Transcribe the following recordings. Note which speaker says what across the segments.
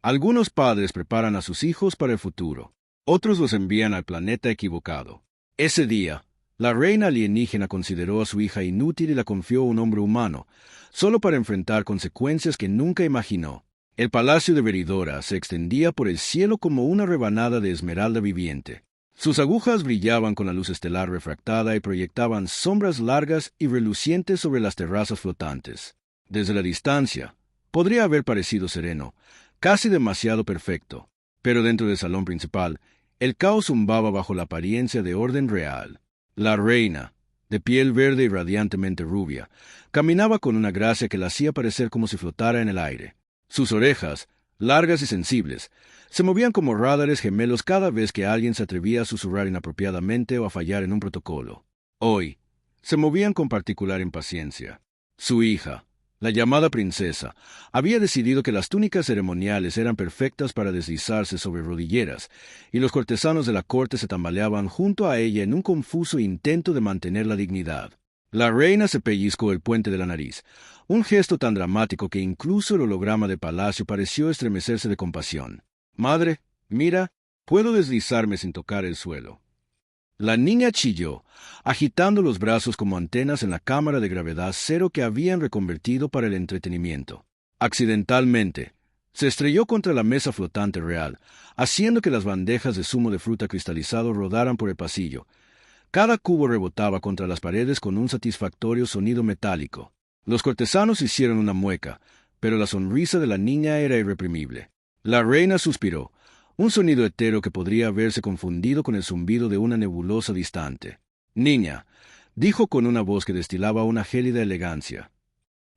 Speaker 1: Algunos padres preparan a sus hijos para el futuro. Otros los envían al planeta equivocado. Ese día, la reina alienígena consideró a su hija inútil y la confió a un hombre humano, solo para enfrentar consecuencias que nunca imaginó. El palacio de Veridora se extendía por el cielo como una rebanada de esmeralda viviente. Sus agujas brillaban con la luz estelar refractada y proyectaban sombras largas y relucientes sobre las terrazas flotantes. Desde la distancia, podría haber parecido sereno, casi demasiado perfecto, pero dentro del salón principal, el caos zumbaba bajo la apariencia de orden real. La reina, de piel verde y radiantemente rubia, caminaba con una gracia que la hacía parecer como si flotara en el aire. Sus orejas, largas y sensibles, se movían como rádares gemelos cada vez que alguien se atrevía a susurrar inapropiadamente o a fallar en un protocolo. Hoy, se movían con particular impaciencia. Su hija, la llamada princesa, había decidido que las túnicas ceremoniales eran perfectas para deslizarse sobre rodilleras, y los cortesanos de la corte se tambaleaban junto a ella en un confuso intento de mantener la dignidad. La reina se pellizcó el puente de la nariz, un gesto tan dramático que incluso el holograma de palacio pareció estremecerse de compasión. «Madre, mira, puedo deslizarme sin tocar el suelo». La niña chilló, agitando los brazos como antenas en la cámara de gravedad cero que habían reconvertido para el entretenimiento. Accidentalmente, se estrelló contra la mesa flotante real, haciendo que las bandejas de zumo de fruta cristalizado rodaran por el pasillo. Cada cubo rebotaba contra las paredes con un satisfactorio sonido metálico. Los cortesanos hicieron una mueca, pero la sonrisa de la niña era irreprimible. La reina suspiró, un sonido etéreo que podría haberse confundido con el zumbido de una nebulosa distante. «Niña», dijo con una voz que destilaba una gélida elegancia,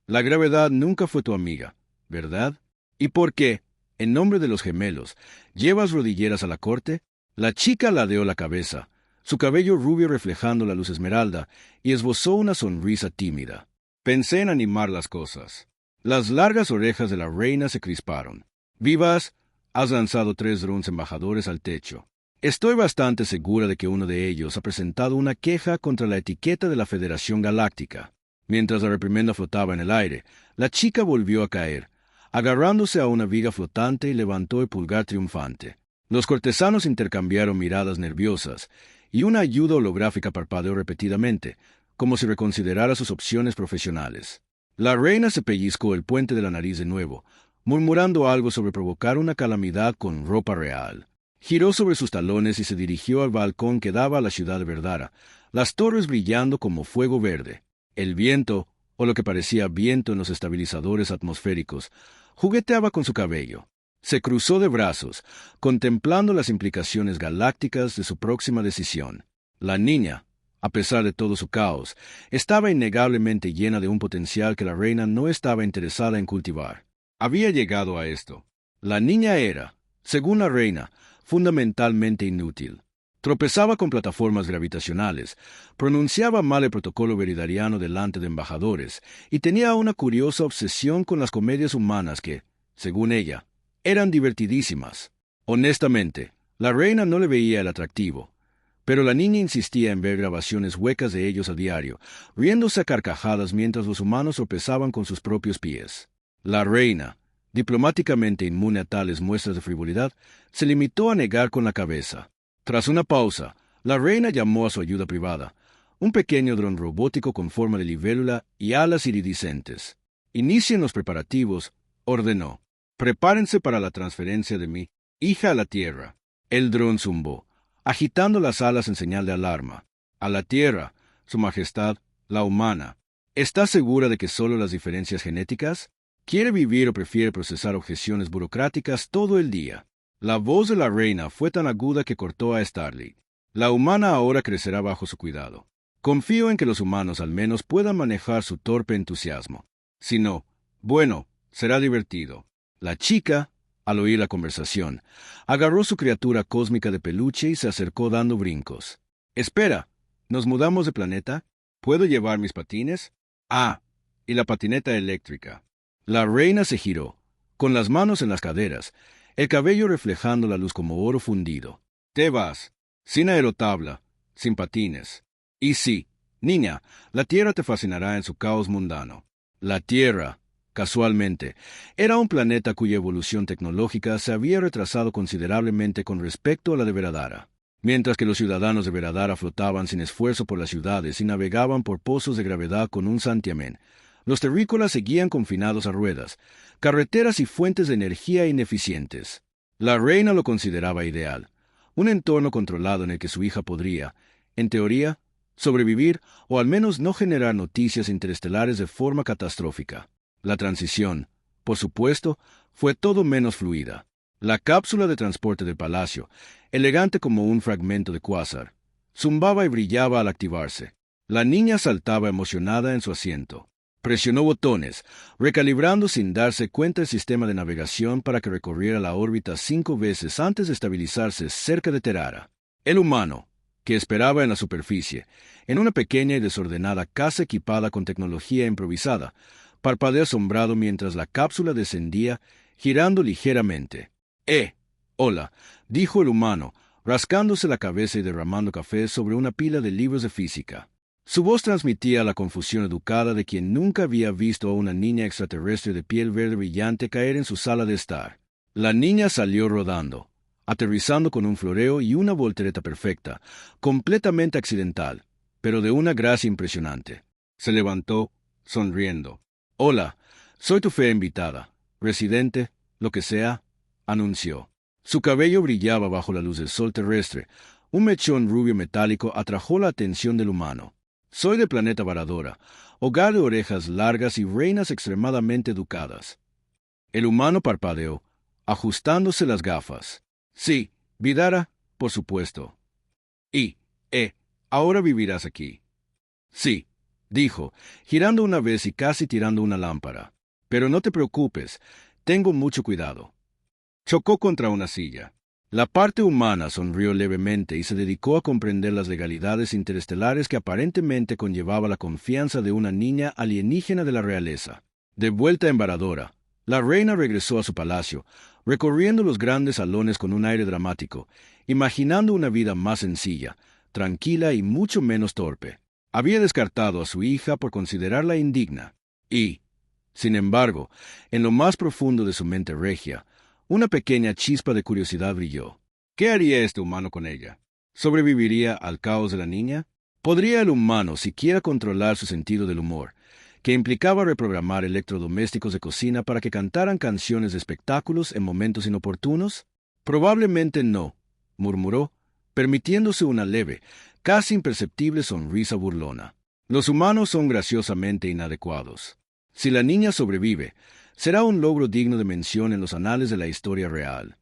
Speaker 1: «la gravedad nunca fue tu amiga, ¿verdad? ¿Y por qué, en nombre de los gemelos, llevas rodilleras a la corte?» La chica ladeó la cabeza, su cabello rubio reflejando la luz esmeralda, y esbozó una sonrisa tímida. «Pensé en animar las cosas». Las largas orejas de la reina se crisparon. «Vivas, has lanzado 3 drones embajadores al techo. Estoy bastante segura de que uno de ellos ha presentado una queja contra la etiqueta de la Federación Galáctica». Mientras la reprimenda flotaba en el aire, la chica volvió a caer, agarrándose a una viga flotante y levantó el pulgar triunfante. Los cortesanos intercambiaron miradas nerviosas, y una ayuda holográfica parpadeó repetidamente, como si reconsiderara sus opciones profesionales. La reina se pellizcó el puente de la nariz de nuevo, murmurando algo sobre provocar una calamidad con ropa real. Giró sobre sus talones y se dirigió al balcón que daba a la ciudad de Verdara, las torres brillando como fuego verde. El viento, o lo que parecía viento en los estabilizadores atmosféricos, jugueteaba con su cabello. Se cruzó de brazos, contemplando las implicaciones galácticas de su próxima decisión. La niña, a pesar de todo su caos, estaba innegablemente llena de un potencial que la reina no estaba interesada en cultivar. Había llegado a esto. La niña era, según la reina, fundamentalmente inútil. Tropezaba con plataformas gravitacionales, pronunciaba mal el protocolo veridariano delante de embajadores, y tenía una curiosa obsesión con las comedias humanas que, según ella, eran divertidísimas. Honestamente, la reina no le veía el atractivo, pero la niña insistía en ver grabaciones huecas de ellos a diario, riéndose a carcajadas mientras los humanos tropezaban con sus propios pies. La reina, diplomáticamente inmune a tales muestras de frivolidad, se limitó a negar con la cabeza. Tras una pausa, la reina llamó a su ayuda privada, un pequeño dron robótico con forma de libélula y alas iridiscentes. «Inicien los preparativos», ordenó. «Prepárense para la transferencia de mi hija a la Tierra». El dron zumbó, agitando las alas en señal de alarma. «A la Tierra, Su Majestad, la humana. ¿Está segura de que solo las diferencias genéticas? ¿Quiere vivir o prefiere procesar objeciones burocráticas todo el día?» La voz de la reina fue tan aguda que cortó a Starlight. «La humana ahora crecerá bajo su cuidado. Confío en que los humanos al menos puedan manejar su torpe entusiasmo. Si no, bueno, será divertido». La chica, al oír la conversación, agarró su criatura cósmica de peluche y se acercó dando brincos. «Espera, ¿nos mudamos de planeta? ¿Puedo llevar mis patines? Ah, y la patineta eléctrica». La reina se giró, con las manos en las caderas, el cabello reflejando la luz como oro fundido. «Te vas, sin aerotabla, sin patines. Y sí, niña, la Tierra te fascinará en su caos mundano». La Tierra, Casualmente, era un planeta cuya evolución tecnológica se había retrasado considerablemente con respecto a la de Veradara. Mientras que los ciudadanos de Veradara flotaban sin esfuerzo por las ciudades y navegaban por pozos de gravedad con un santiamén, los terrícolas seguían confinados a ruedas, carreteras y fuentes de energía ineficientes. La reina lo consideraba ideal, un entorno controlado en el que su hija podría, en teoría, sobrevivir o al menos no generar noticias interestelares de forma catastrófica. La transición, por supuesto, fue todo menos fluida. La cápsula de transporte del palacio, elegante como un fragmento de cuásar, zumbaba y brillaba al activarse. La niña saltaba emocionada en su asiento. Presionó botones, recalibrando sin darse cuenta el sistema de navegación para que recorriera la órbita 5 veces antes de estabilizarse cerca de Terara. El humano, que esperaba en la superficie, en una pequeña y desordenada casa equipada con tecnología improvisada, parpadeó asombrado mientras la cápsula descendía, girando ligeramente. Hola, dijo el humano, rascándose la cabeza y derramando café sobre una pila de libros de física. Su voz transmitía la confusión educada de quien nunca había visto a una niña extraterrestre de piel verde brillante caer en su sala de estar. La niña salió rodando, aterrizando con un floreo y una voltereta perfecta, completamente accidental, pero de una gracia impresionante. Se levantó, sonriendo. «Hola, soy tu fea invitada, residente, lo que sea», anunció. Su cabello brillaba bajo la luz del sol terrestre. Un mechón rubio metálico atrajo la atención del humano. «Soy de planeta Varadora, hogar de orejas largas y reinas extremadamente educadas». El humano parpadeó, ajustándose las gafas. «Sí, Vidara, por supuesto». «Ahora vivirás aquí». «Sí», dijo, girando una vez y casi tirando una lámpara. «Pero no te preocupes, tengo mucho cuidado». Chocó contra una silla. La parte humana sonrió levemente y se dedicó a comprender las legalidades interestelares que aparentemente conllevaba la confianza de una niña alienígena de la realeza. De vuelta en Varadora, la reina regresó a su palacio, recorriendo los grandes salones con un aire dramático, imaginando una vida más sencilla, tranquila y mucho menos torpe. Había descartado a su hija por considerarla indigna. Y, sin embargo, en lo más profundo de su mente regia, una pequeña chispa de curiosidad brilló. ¿Qué haría este humano con ella? ¿Sobreviviría al caos de la niña? ¿Podría el humano siquiera controlar su sentido del humor, que implicaba reprogramar electrodomésticos de cocina para que cantaran canciones de espectáculos en momentos inoportunos? Probablemente no, murmuró, permitiéndose una leve, casi imperceptible sonrisa burlona. Los humanos son graciosamente inadecuados. Si la niña sobrevive, será un logro digno de mención en los anales de la historia real.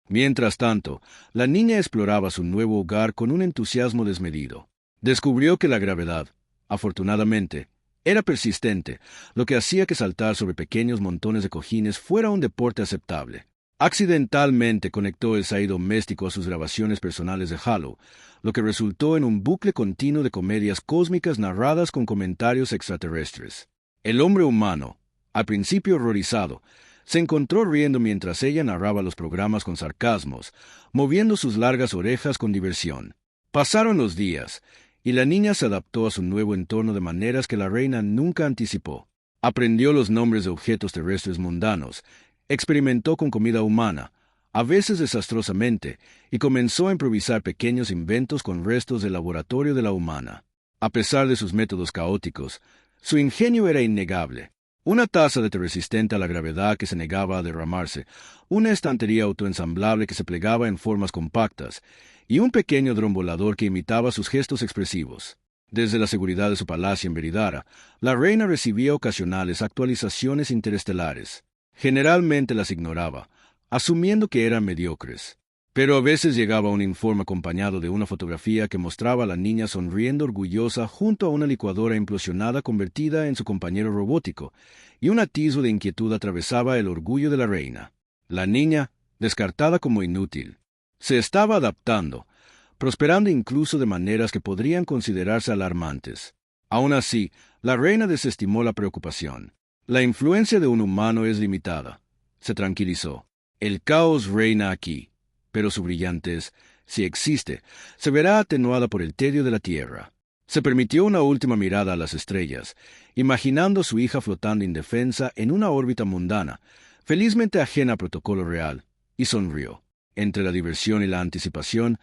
Speaker 1: Mientras tanto, la niña exploraba su nuevo hogar con un entusiasmo desmedido. Descubrió que la gravedad, afortunadamente, era persistente, lo que hacía que saltar sobre pequeños montones de cojines fuera un deporte aceptable. Accidentalmente conectó el SAI doméstico a sus grabaciones personales de Halo, lo que resultó en un bucle continuo de comedias cósmicas narradas con comentarios extraterrestres. El hombre humano, al principio horrorizado, se encontró riendo mientras ella narraba los programas con sarcasmos, moviendo sus largas orejas con diversión. Pasaron los días, y la niña se adaptó a su nuevo entorno de maneras que la reina nunca anticipó. Aprendió los nombres de objetos terrestres mundanos, experimentó con comida humana, a veces desastrosamente, y comenzó a improvisar pequeños inventos con restos del laboratorio de la humana. A pesar de sus métodos caóticos, su ingenio era innegable. Una taza de té resistente a la gravedad que se negaba a derramarse, una estantería autoensamblable que se plegaba en formas compactas, y un pequeño dron volador que imitaba sus gestos expresivos. Desde la seguridad de su palacio en Veridara, la reina recibía ocasionales actualizaciones interestelares. Generalmente las ignoraba, asumiendo que eran mediocres. Pero a veces llegaba un informe acompañado de una fotografía que mostraba a la niña sonriendo orgullosa junto a una licuadora implosionada convertida en su compañero robótico, y un atisbo de inquietud atravesaba el orgullo de la reina. La niña, descartada como inútil, se estaba adaptando, prosperando incluso de maneras que podrían considerarse alarmantes. Aún así, la reina desestimó la preocupación. La influencia de un humano es limitada, se tranquilizó. El caos reina aquí, pero su brillantez, si existe, se verá atenuada por el tedio de la tierra. Se permitió una última mirada a las estrellas, imaginando a su hija flotando indefensa en una órbita mundana, felizmente ajena a protocolo real, y sonrió. Entre la diversión y la anticipación,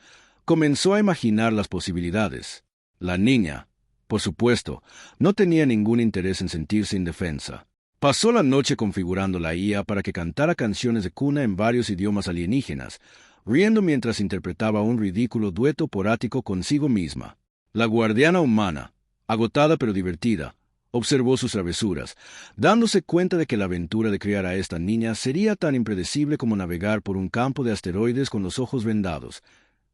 Speaker 1: comenzó a imaginar las posibilidades. La niña, por supuesto, no tenía ningún interés en sentirse indefensa. Pasó la noche configurando la IA para que cantara canciones de cuna en varios idiomas alienígenas, riendo mientras interpretaba un ridículo dueto porático consigo misma. La guardiana humana, agotada pero divertida, observó sus travesuras, dándose cuenta de que la aventura de criar a esta niña sería tan impredecible como navegar por un campo de asteroides con los ojos vendados,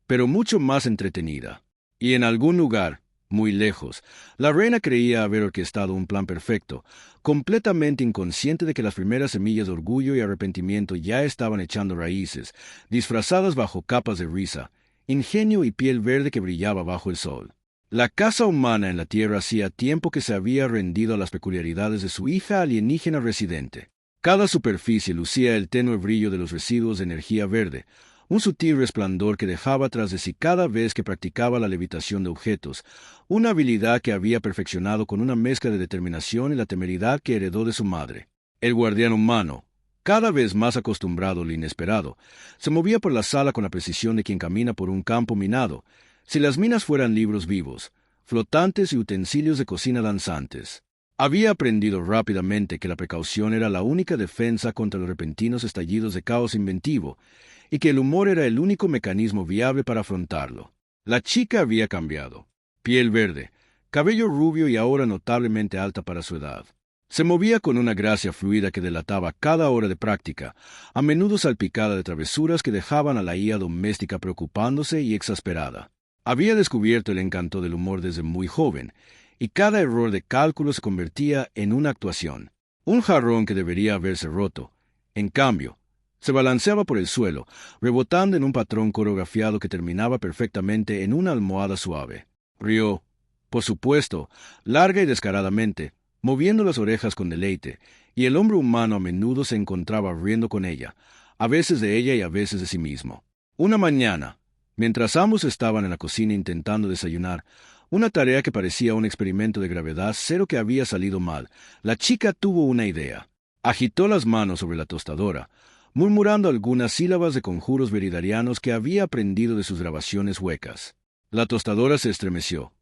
Speaker 1: pero mucho más entretenida. Y en algún lugar, muy lejos, la reina creía haber orquestado un plan perfecto, completamente inconsciente de que las primeras semillas de orgullo y arrepentimiento ya estaban echando raíces, disfrazadas bajo capas de risa, ingenio y piel verde que brillaba bajo el sol. La casa humana en la Tierra hacía tiempo que se había rendido a las peculiaridades de su hija alienígena residente. Cada superficie lucía el tenue brillo de los residuos de energía verde, un sutil resplandor que dejaba tras de sí cada vez que practicaba la levitación de objetos, una habilidad que había perfeccionado con una mezcla de determinación y la temeridad que heredó de su madre. El guardián humano, cada vez más acostumbrado a lo inesperado, se movía por la sala con la precisión de quien camina por un campo minado, si las minas fueran libros vivos, flotantes y utensilios de cocina danzantes. Había aprendido rápidamente que la precaución era la única defensa contra los repentinos estallidos de caos inventivo, y que el humor era el único mecanismo viable para afrontarlo. La chica había cambiado. Piel verde, cabello rubio y ahora notablemente alta para su edad. Se movía con una gracia fluida que delataba cada hora de práctica, a menudo salpicada de travesuras que dejaban a la IA doméstica preocupándose y exasperada. Había descubierto el encanto del humor desde muy joven, y cada error de cálculo se convertía en una actuación. Un jarrón que debería haberse roto, en cambio, se balanceaba por el suelo, rebotando en un patrón coreografiado que terminaba perfectamente en una almohada suave. Rió, por supuesto, larga y descaradamente, moviendo las orejas con deleite, y el hombre humano a menudo se encontraba riendo con ella, a veces de ella y a veces de sí mismo. Una mañana, mientras ambos estaban en la cocina intentando desayunar, una tarea que parecía un experimento de gravedad cero que había salido mal, la chica tuvo una idea. Agitó las manos sobre la tostadora, murmurando algunas sílabas de conjuros veridarianos que había aprendido de sus grabaciones huecas. La tostadora se estremeció.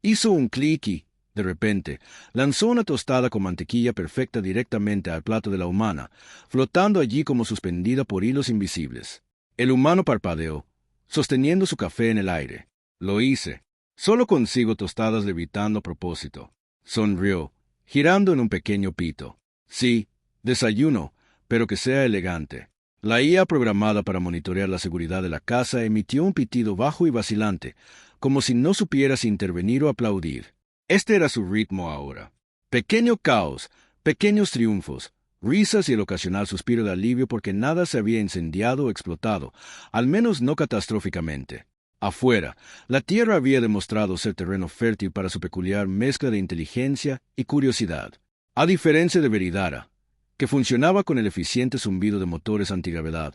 Speaker 1: Hizo un clic y, de repente, lanzó una tostada con mantequilla perfecta directamente al plato de la humana, flotando allí como suspendida por hilos invisibles. El humano parpadeó, sosteniendo su café en el aire. Lo hice. Solo consigo tostadas levitando a propósito. Sonrió, girando en un pequeño pito. Sí, desayuno, pero que sea elegante. La IA programada para monitorear la seguridad de la casa emitió un pitido bajo y vacilante, como si no supiera si intervenir o aplaudir. Este era su ritmo ahora. Pequeño caos, pequeños triunfos, risas y el ocasional suspiro de alivio porque nada se había incendiado o explotado, al menos no catastróficamente. Afuera, la Tierra había demostrado ser terreno fértil para su peculiar mezcla de inteligencia y curiosidad. A diferencia de Veridara, que funcionaba con el eficiente zumbido de motores antigravedad,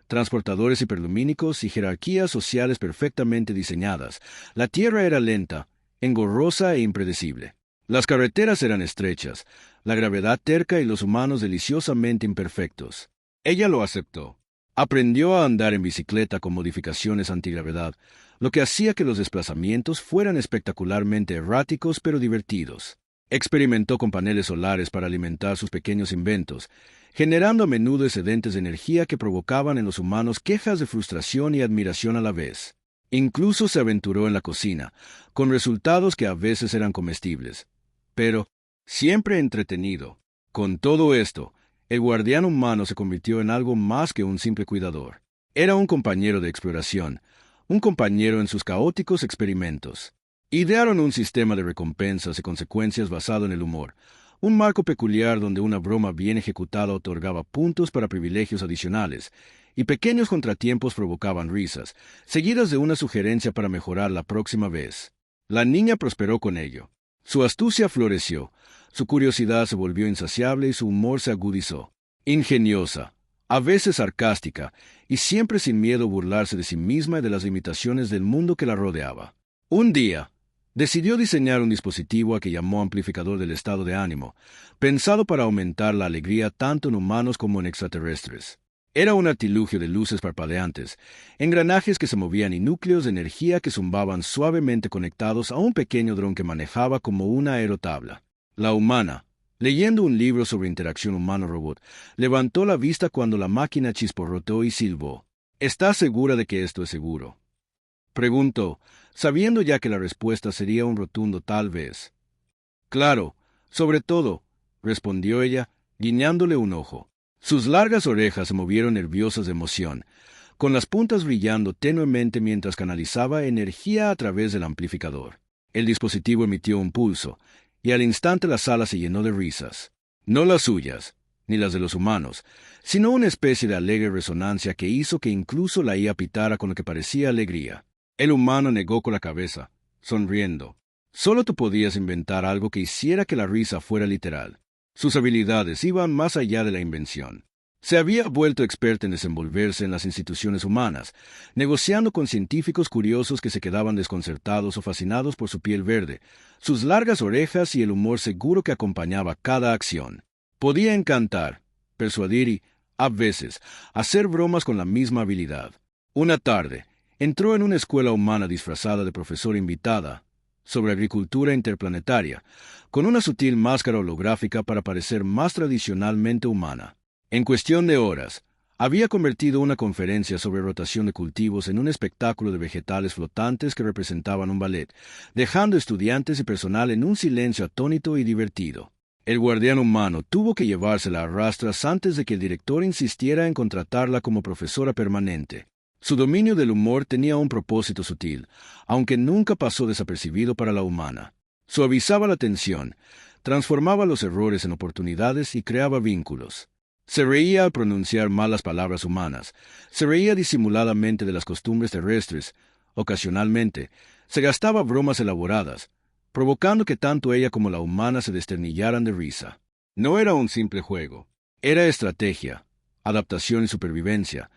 Speaker 1: transportadores hiperlumínicos y jerarquías sociales perfectamente diseñadas, la Tierra era lenta, engorrosa e impredecible. Las carreteras eran estrechas, la gravedad terca y los humanos deliciosamente imperfectos. Ella lo aceptó. Aprendió a andar en bicicleta con modificaciones antigravedad, lo que hacía que los desplazamientos fueran espectacularmente erráticos pero divertidos. Experimentó con paneles solares para alimentar sus pequeños inventos, generando a menudo excedentes de energía que provocaban en los humanos quejas de frustración y admiración a la vez. Incluso se aventuró en la cocina, con resultados que a veces eran comestibles. Pero, siempre entretenido. Con todo esto, el guardián humano se convirtió en algo más que un simple cuidador. Era un compañero de exploración, un compañero en sus caóticos experimentos. Idearon un sistema de recompensas y consecuencias basado en el humor, un marco peculiar donde una broma bien ejecutada otorgaba puntos para privilegios adicionales, y pequeños contratiempos provocaban risas, seguidas de una sugerencia para mejorar la próxima vez. La niña prosperó con ello. Su astucia floreció, su curiosidad se volvió insaciable y su humor se agudizó. Ingeniosa, a veces sarcástica, y siempre sin miedo a burlarse de sí misma y de las limitaciones del mundo que la rodeaba. Un día, Decidió diseñar un dispositivo a que llamó amplificador del estado de ánimo, pensado para aumentar la alegría tanto en humanos como en extraterrestres. Era un artilugio de luces parpadeantes, engranajes que se movían y núcleos de energía que zumbaban suavemente conectados a un pequeño dron que manejaba como una aerotabla. La humana, leyendo un libro sobre interacción humano-robot, levantó la vista cuando la máquina chisporroteó y silbó. ¿Estás segura de que esto es seguro?, preguntó, sabiendo ya que la respuesta sería un rotundo tal vez. Claro, sobre todo, respondió ella, guiñándole un ojo. Sus largas orejas se movieron nerviosas de emoción, con las puntas brillando tenuemente mientras canalizaba energía a través del amplificador. El dispositivo emitió un pulso, y al instante la sala se llenó de risas. No las suyas, ni las de los humanos, sino una especie de alegre resonancia que hizo que incluso la IA pitara con lo que parecía alegría. El humano negó con la cabeza, sonriendo. Solo tú podías inventar algo que hiciera que la risa fuera literal. Sus habilidades iban más allá de la invención. Se había vuelto experta en desenvolverse en las instituciones humanas, negociando con científicos curiosos que se quedaban desconcertados o fascinados por su piel verde, sus largas orejas y el humor seguro que acompañaba cada acción. Podía encantar, persuadir y, a veces, hacer bromas con la misma habilidad. Una tarde, entró en una escuela humana disfrazada de profesora invitada sobre agricultura interplanetaria, con una sutil máscara holográfica para parecer más tradicionalmente humana. En cuestión de horas, había convertido una conferencia sobre rotación de cultivos en un espectáculo de vegetales flotantes que representaban un ballet, dejando estudiantes y personal en un silencio atónito y divertido. El guardián humano tuvo que llevársela a rastras antes de que el director insistiera en contratarla como profesora permanente. Su dominio del humor tenía un propósito sutil, aunque nunca pasó desapercibido para la humana. Suavizaba la tensión, transformaba los errores en oportunidades y creaba vínculos. Se reía al pronunciar malas palabras humanas, se reía disimuladamente de las costumbres terrestres, ocasionalmente, se gastaba bromas elaboradas, provocando que tanto ella como la humana se desternillaran de risa. No era un simple juego, era estrategia, adaptación y supervivencia,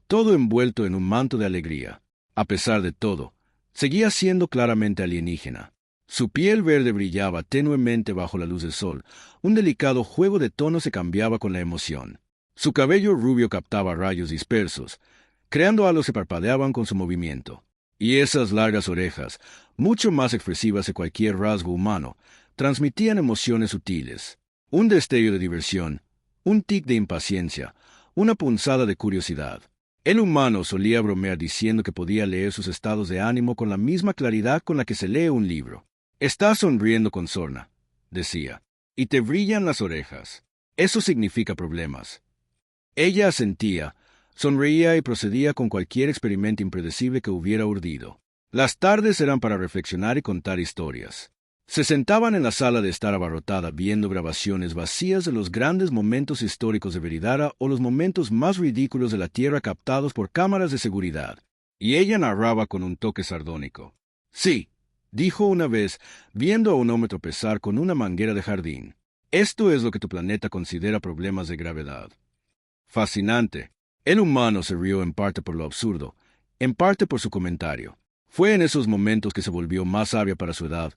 Speaker 1: todo envuelto en un manto de alegría. A pesar de todo, seguía siendo claramente alienígena. Su piel verde brillaba tenuemente bajo la luz del sol, un delicado juego de tonos se cambiaba con la emoción. Su cabello rubio captaba rayos dispersos, creando halos que parpadeaban con su movimiento. Y esas largas orejas, mucho más expresivas que cualquier rasgo humano, transmitían emociones sutiles. Un destello de diversión, un tic de impaciencia, una punzada de curiosidad. El humano solía bromear diciendo que podía leer sus estados de ánimo con la misma claridad con la que se lee un libro. «Estás sonriendo con sorna», decía, «y te brillan las orejas. Eso significa problemas». Ella asentía, sonreía y procedía con cualquier experimento impredecible que hubiera urdido. Las tardes eran para reflexionar y contar historias. Se sentaban en la sala de estar abarrotada viendo grabaciones vacías de los grandes momentos históricos de Veridara o los momentos más ridículos de la Tierra captados por cámaras de seguridad. Y ella narraba con un toque sardónico. «Sí», dijo una vez, viendo a un hombre tropezar con una manguera de jardín. «Esto es lo que tu planeta considera problemas de gravedad». Fascinante. El humano se rió en parte por lo absurdo, en parte por su comentario. Fue en esos momentos que se volvió más sabia para su edad,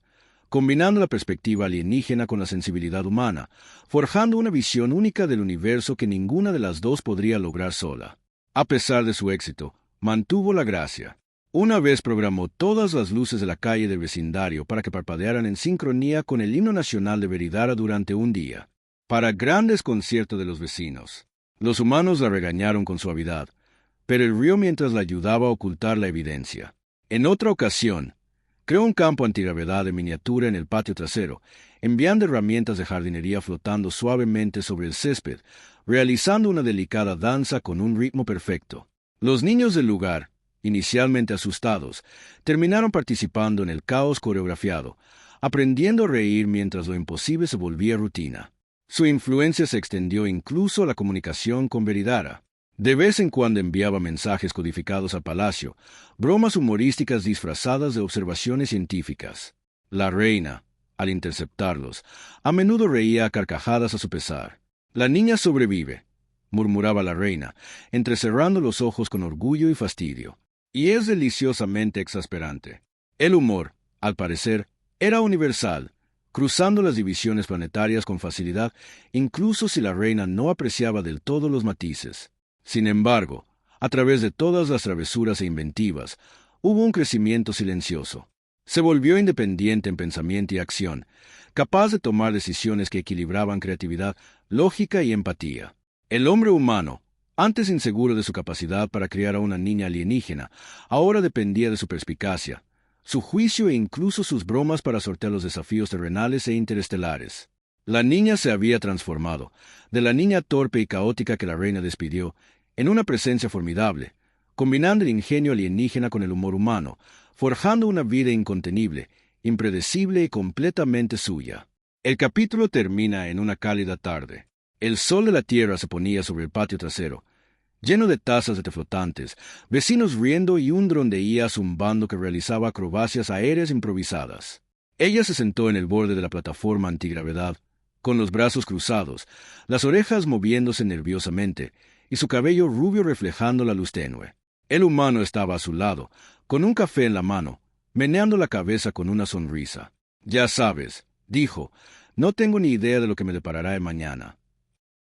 Speaker 1: combinando la perspectiva alienígena con la sensibilidad humana, forjando una visión única del universo que ninguna de las dos podría lograr sola. A pesar de su éxito, mantuvo la gracia. Una vez programó todas las luces de la calle del vecindario para que parpadearan en sincronía con el himno nacional de Veridara durante un día, para gran desconcierto de los vecinos. Los humanos la regañaron con suavidad, pero él rió mientras la ayudaba a ocultar la evidencia. En otra ocasión, creó un campo antigravedad de miniatura en el patio trasero, enviando herramientas de jardinería flotando suavemente sobre el césped, realizando una delicada danza con un ritmo perfecto. Los niños del lugar, inicialmente asustados, terminaron participando en el caos coreografiado, aprendiendo a reír mientras lo imposible se volvía rutina. Su influencia se extendió incluso a la comunicación con Veridara. De vez en cuando enviaba mensajes codificados al palacio, bromas humorísticas disfrazadas de observaciones científicas. La reina, al interceptarlos, a menudo reía a carcajadas a su pesar. «La niña sobrevive», murmuraba la reina, entrecerrando los ojos con orgullo y fastidio. «Y es deliciosamente exasperante». El humor, al parecer, Era universal, cruzando las divisiones planetarias con facilidad, incluso si la reina no apreciaba del todo los matices. Sin embargo, a través de todas las travesuras e inventivas, hubo un crecimiento silencioso. Se volvió independiente en pensamiento y acción, capaz de tomar decisiones que equilibraban creatividad, lógica y empatía. El hombre humano, antes inseguro de su capacidad para criar a una niña alienígena, ahora dependía de su perspicacia, su juicio e incluso sus bromas para sortear los desafíos terrenales e interestelares. La niña se había transformado, de la niña torpe y caótica que la reina despidió, en una presencia formidable, combinando el ingenio alienígena con el humor humano, forjando una vida incontenible, impredecible y completamente suya. El capítulo termina en una cálida tarde. El sol de la tierra se ponía sobre el patio trasero, lleno de tazas de té flotantes, vecinos riendo y un dron de IA zumbando que realizaba acrobacias aéreas improvisadas. Ella se sentó en el borde de la plataforma antigravedad, con los brazos cruzados, las orejas moviéndose nerviosamente, y su cabello rubio reflejando la luz tenue. El humano estaba a su lado, con un café en la mano, meneando la cabeza con una sonrisa. «Ya sabes», dijo, «no tengo ni idea de lo que me deparará el mañana».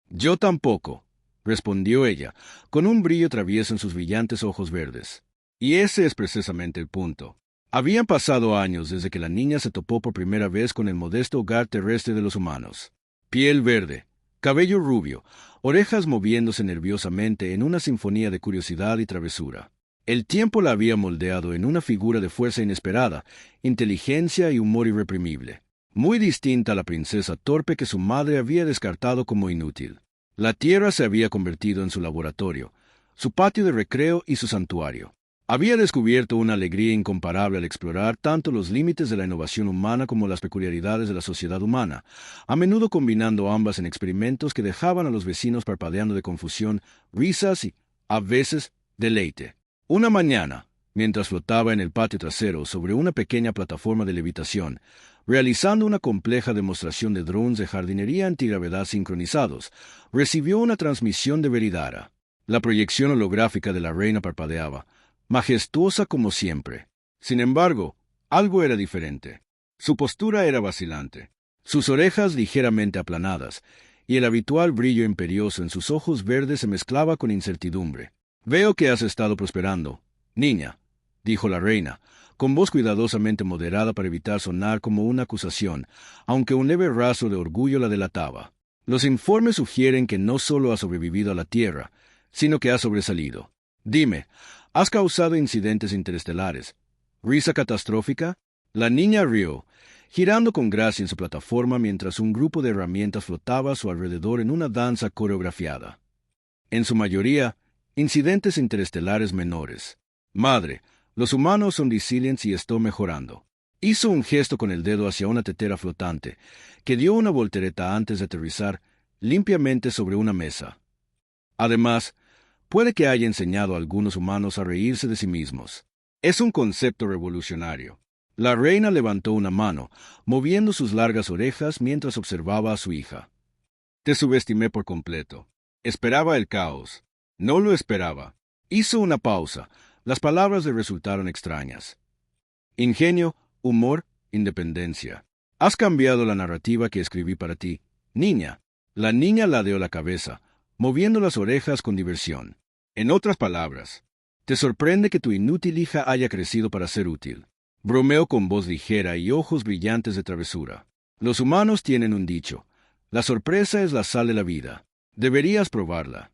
Speaker 1: «Yo tampoco», respondió ella, con un brillo travieso en sus brillantes ojos verdes. Y ese es precisamente el punto. Habían pasado años desde que la niña se topó por primera vez con el modesto hogar terrestre de los humanos. Piel verde, cabello rubio, orejas moviéndose nerviosamente en una sinfonía de curiosidad y travesura. El tiempo la había moldeado en una figura de fuerza inesperada, inteligencia y humor irreprimible, muy distinta a la princesa torpe que su madre había descartado como inútil. La tierra se había convertido en su laboratorio, su patio de recreo y su santuario. Había descubierto una alegría incomparable al explorar tanto los límites de la innovación humana como las peculiaridades de la sociedad humana, a menudo combinando ambas en experimentos que dejaban a los vecinos parpadeando de confusión, risas y, a veces, deleite. Una mañana, mientras flotaba en el patio trasero sobre una pequeña plataforma de levitación, realizando una compleja demostración de drones de jardinería antigravedad sincronizados, recibió una transmisión de Veridara. La proyección holográfica de la reina parpadeaba, majestuosa como siempre. Sin embargo, algo era diferente. Su postura era vacilante, sus orejas ligeramente aplanadas, y el habitual brillo imperioso en sus ojos verdes se mezclaba con incertidumbre. «Veo que has estado prosperando, niña», dijo la reina, con voz cuidadosamente moderada para evitar sonar como una acusación, aunque un leve rastro de orgullo la delataba. «Los informes sugieren que no solo has sobrevivido a la Tierra, sino que has sobresalido. Dime, ¿has causado incidentes interestelares? ¿Risa catastrófica?» La niña rió, girando con gracia en su plataforma mientras un grupo de herramientas flotaba a su alrededor en una danza coreografiada. «En su mayoría, incidentes interestelares menores. Madre, los humanos son resilientes y estoy mejorando». Hizo un gesto con el dedo hacia una tetera flotante, que dio una voltereta antes de aterrizar limpiamente sobre una mesa. Además, puede que haya enseñado a algunos humanos a reírse de sí mismos. Es un concepto revolucionario. La reina levantó una mano, moviendo sus largas orejas mientras observaba a su hija. «Te subestimé por completo. Esperaba el caos. No lo esperaba». Hizo una pausa. Las palabras le resultaron extrañas. «Ingenio, humor, independencia. Has cambiado la narrativa que escribí para ti, niña». La niña ladeó la cabeza, moviendo las orejas con diversión. «En otras palabras, te sorprende que tu inútil hija haya crecido para ser útil». Bromeó con voz ligera y ojos brillantes de travesura. «Los humanos tienen un dicho: la sorpresa es la sal de la vida. Deberías probarla».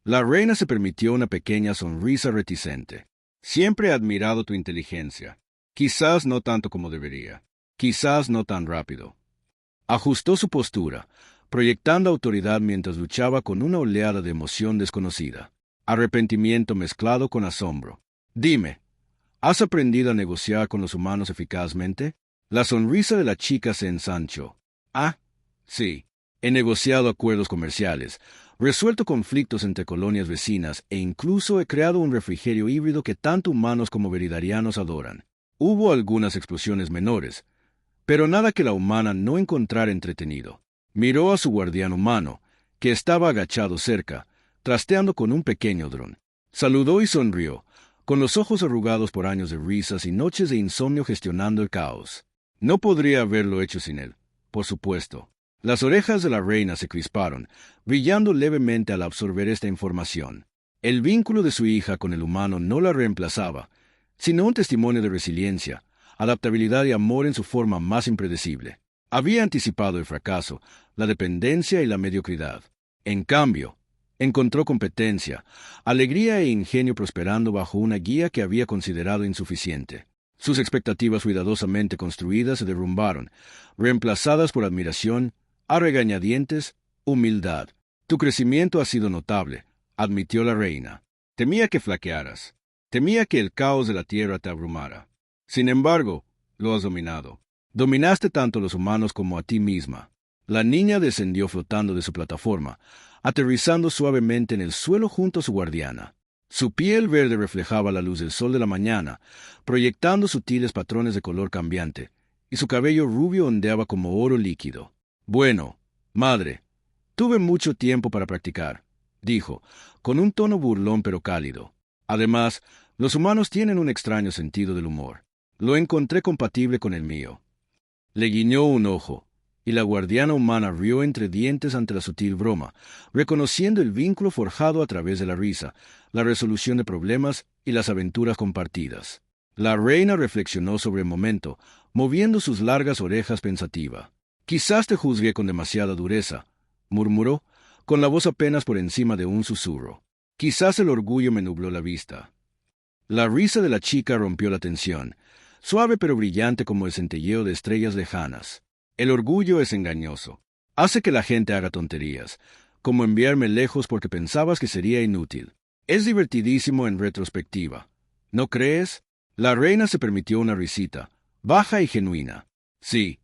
Speaker 1: La reina se permitió una pequeña sonrisa reticente. «Siempre he admirado tu inteligencia. Quizás no tanto como debería. Quizás no tan rápido». Ajustó su postura, proyectando autoridad mientras luchaba con una oleada de emoción desconocida. Arrepentimiento mezclado con asombro. «Dime, ¿has aprendido a negociar con los humanos eficazmente?» La sonrisa de la chica se ensanchó. «Ah, sí. He negociado acuerdos comerciales, resuelto conflictos entre colonias vecinas e incluso he creado un refrigerio híbrido que tanto humanos como veridarianos adoran. Hubo algunas explosiones menores, pero nada que la humana no encontrara entretenido». Miró a su guardián humano, que estaba agachado cerca, trasteando con un pequeño dron. Saludó y sonrió, con los ojos arrugados por años de risas y noches de insomnio gestionando el caos. No podría haberlo hecho sin él, por supuesto. Las orejas de la reina se crisparon, brillando levemente al absorber esta información. El vínculo de su hija con el humano no la reemplazaba, sino un testimonio de resiliencia, adaptabilidad y amor en su forma más impredecible. Había anticipado el fracaso, la dependencia y la mediocridad. En cambio, encontró competencia, alegría e ingenio prosperando bajo una guía que había considerado insuficiente. Sus expectativas cuidadosamente construidas se derrumbaron, reemplazadas por admiración, a regañadientes, humildad. Tu crecimiento ha sido notable, admitió la reina. Temía que flaquearas. Temía que el caos de la tierra te abrumara. Sin embargo, lo has dominado. Dominaste tanto a los humanos como a ti misma. La niña descendió flotando de su plataforma, aterrizando suavemente en el suelo junto a su guardiana. Su piel verde reflejaba la luz del sol de la mañana, proyectando sutiles patrones de color cambiante, y su cabello rubio ondeaba como oro líquido. Bueno, madre, tuve mucho tiempo para practicar, dijo, con un tono burlón pero cálido. Además, los humanos tienen un extraño sentido del humor. Lo encontré compatible con el mío. Le guiñó un ojo, y la guardiana humana rió entre dientes ante la sutil broma, reconociendo el vínculo forjado a través de la risa, la resolución de problemas y las aventuras compartidas. La reina reflexionó sobre el momento, moviendo sus largas orejas pensativa. «Quizás te juzgué con demasiada dureza», murmuró, con la voz apenas por encima de un susurro. «Quizás el orgullo me nubló la vista». La risa de la chica rompió la tensión, suave pero brillante como el centelleo de estrellas lejanas. El orgullo es engañoso. Hace que la gente haga tonterías, como enviarme lejos porque pensabas que sería inútil. Es divertidísimo en retrospectiva. ¿No crees? La reina se permitió una risita, baja y genuina. Sí,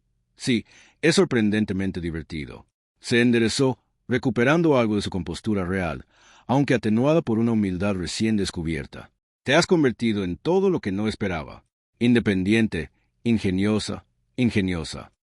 Speaker 1: es sorprendentemente divertido. Se enderezó, recuperando algo de su compostura real, aunque atenuada por una humildad recién descubierta. Te has convertido en todo lo que no esperaba. Independiente, ingeniosa.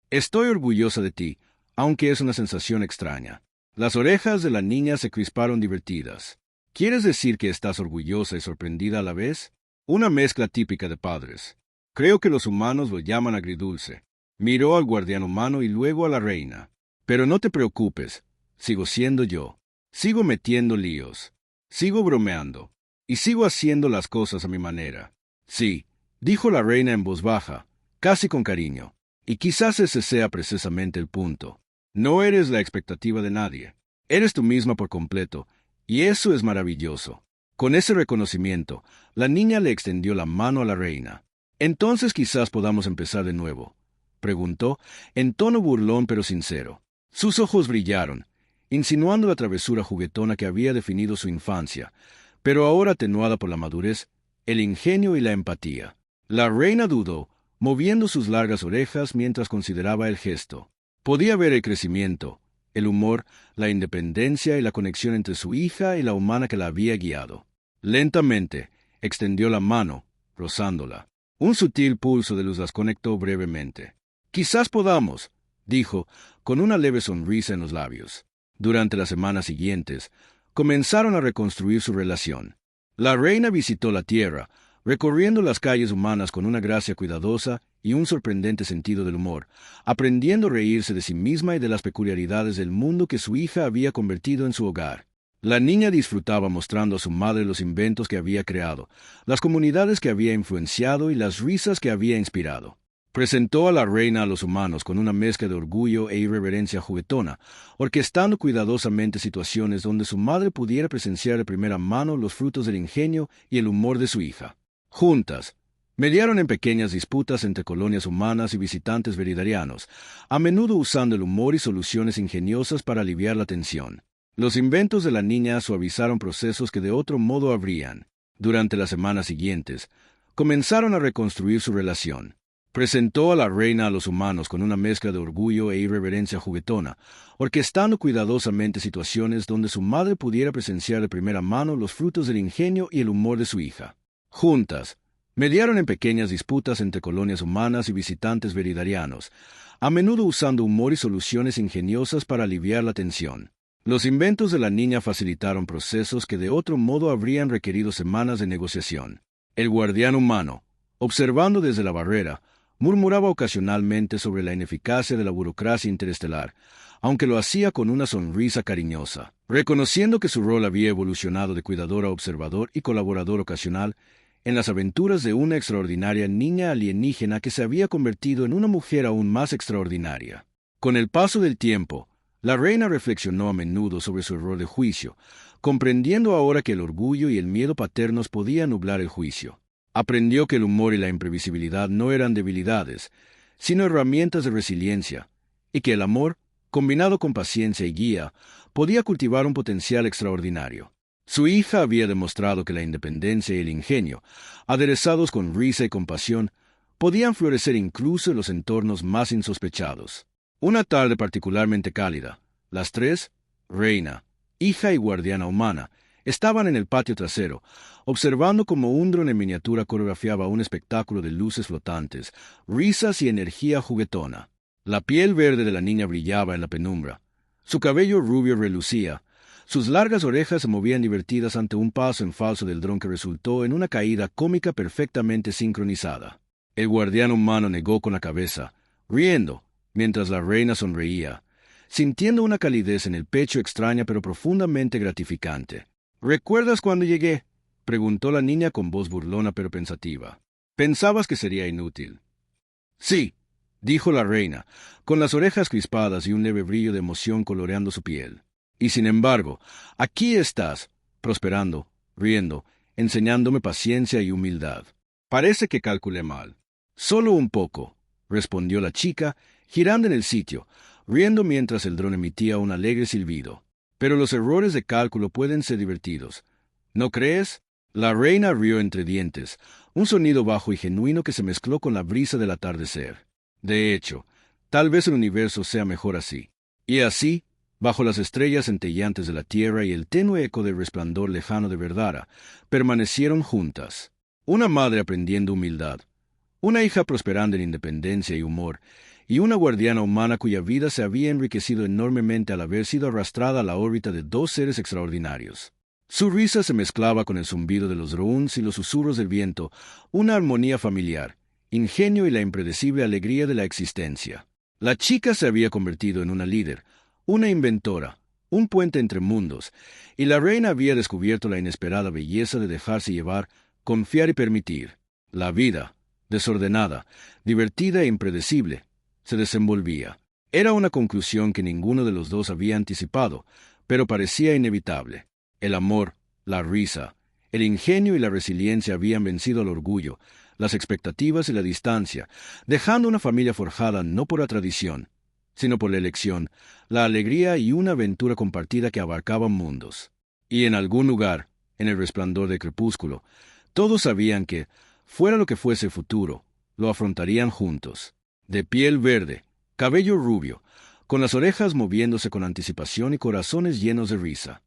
Speaker 1: Estoy orgullosa de ti, aunque es una sensación extraña. Las orejas de la niña se crisparon divertidas. ¿Quieres decir que estás orgullosa y sorprendida a la vez? Una mezcla típica de padres. Creo que los humanos lo llaman agridulce. Miró al guardián humano y luego a la reina. Pero no te preocupes, sigo siendo yo. Sigo metiendo líos. Sigo bromeando. Y sigo haciendo las cosas a mi manera. Sí, dijo la reina en voz baja, casi con cariño. Y quizás ese sea precisamente el punto. No eres la expectativa de nadie. Eres tú misma por completo, y eso es maravilloso. Con ese reconocimiento, la niña le extendió la mano a la reina. «Entonces quizás podamos empezar de nuevo», preguntó, en tono burlón pero sincero. Sus ojos brillaron, insinuando la travesura juguetona que había definido su infancia, pero ahora atenuada por la madurez, el ingenio y la empatía. La reina dudó, moviendo sus largas orejas mientras consideraba el gesto. Podía ver el crecimiento, el humor, la independencia y la conexión entre su hija y la humana que la había guiado. Lentamente, extendió la mano, rozándola. Un sutil pulso de luz las conectó brevemente. «Quizás podamos», dijo, con una leve sonrisa en los labios. Durante las semanas siguientes, comenzaron a reconstruir su relación. La reina visitó la tierra, recorriendo las calles humanas con una gracia cuidadosa y un sorprendente sentido del humor, aprendiendo a reírse de sí misma y de las peculiaridades del mundo que su hija había convertido en su hogar. La niña disfrutaba mostrando a su madre los inventos que había creado, las comunidades que había influenciado y las risas que había inspirado. Presentó a la reina a los humanos con una mezcla de orgullo e irreverencia juguetona, orquestando cuidadosamente situaciones donde su madre pudiera presenciar de primera mano los frutos del ingenio y el humor de su hija. Juntas, mediaron en pequeñas disputas entre colonias humanas y visitantes veridarianos, a menudo usando el humor y soluciones ingeniosas para aliviar la tensión. Los inventos de la niña suavizaron procesos que de otro modo habrían. Durante las semanas siguientes, comenzaron a reconstruir su relación. Presentó a la reina a los humanos con una mezcla de orgullo e irreverencia juguetona, orquestando cuidadosamente situaciones donde su madre pudiera presenciar de primera mano los frutos del ingenio y el humor de su hija. Juntas, mediaron en pequeñas disputas entre colonias humanas y visitantes veridarianos, a menudo usando humor y soluciones ingeniosas para aliviar la tensión. Los inventos de la niña facilitaron procesos que de otro modo habrían requerido semanas de negociación. El guardián humano, observando desde la barrera, Murmuraba ocasionalmente sobre la ineficacia de la burocracia interestelar, aunque lo hacía con una sonrisa cariñosa, reconociendo que su rol había evolucionado de cuidador a observador y colaborador ocasional en las aventuras de una extraordinaria niña alienígena que se había convertido en una mujer aún más extraordinaria. Con el paso del tiempo, la reina reflexionó a menudo sobre su error de juicio, comprendiendo ahora que el orgullo y el miedo paternos podían nublar el juicio. Aprendió que el humor y la imprevisibilidad no eran debilidades, sino herramientas de resiliencia, y que el amor, combinado con paciencia y guía, podía cultivar un potencial extraordinario. Su hija había demostrado que la independencia y el ingenio, aderezados con risa y compasión, podían florecer incluso en los entornos más insospechados. Una tarde particularmente cálida, las tres, reina, hija y guardiana humana, estaban en el patio trasero, observando cómo un dron en miniatura coreografiaba un espectáculo de luces flotantes, risas y energía juguetona. La piel verde de la niña brillaba en la penumbra. Su cabello rubio relucía. Sus largas orejas se movían divertidas ante un paso en falso del dron que resultó en una caída cómica perfectamente sincronizada. El guardián humano negó con la cabeza, riendo, mientras la reina sonreía, sintiendo una calidez en el pecho extraña pero profundamente gratificante. ¿Recuerdas cuando llegué?, preguntó la niña con voz burlona pero pensativa. ¿Pensabas que sería inútil? Sí, dijo la reina, con las orejas crispadas y un leve brillo de emoción coloreando su piel. Y sin embargo, aquí estás, prosperando, riendo, enseñándome paciencia y humildad. Parece que calculé mal. Solo un poco, respondió la chica, girando en el sitio, riendo mientras el dron emitía un alegre silbido. Pero los errores de cálculo pueden ser divertidos. ¿No crees? La reina rió entre dientes, un sonido bajo y genuino que se mezcló con la brisa del atardecer. De hecho, tal vez el universo sea mejor así. Y así, bajo las estrellas centelleantes de la tierra y el tenue eco del resplandor lejano de Verdara, permanecieron juntas. Una madre aprendiendo humildad, una hija prosperando en independencia y humor, y una guardiana humana cuya vida se había enriquecido enormemente al haber sido arrastrada a la órbita de dos seres extraordinarios. Su risa se mezclaba con el zumbido de los drones y los susurros del viento, una armonía familiar, ingenio y la impredecible alegría de la existencia. La chica se había convertido en una líder, una inventora, un puente entre mundos, y la reina había descubierto la inesperada belleza de dejarse llevar, confiar y permitir. La vida, desordenada, divertida e impredecible, se desenvolvía. Era una conclusión que ninguno de los dos había anticipado, pero parecía inevitable. El amor, la risa, el ingenio y la resiliencia habían vencido al orgullo, las expectativas y la distancia, dejando una familia forjada no por la tradición, sino por la elección, la alegría y una aventura compartida que abarcaban mundos. Y en algún lugar, en el resplandor del crepúsculo, todos sabían que, fuera lo que fuese el futuro, lo afrontarían juntos. De piel verde, cabello rubio, con las orejas moviéndose con anticipación y corazones llenos de risa.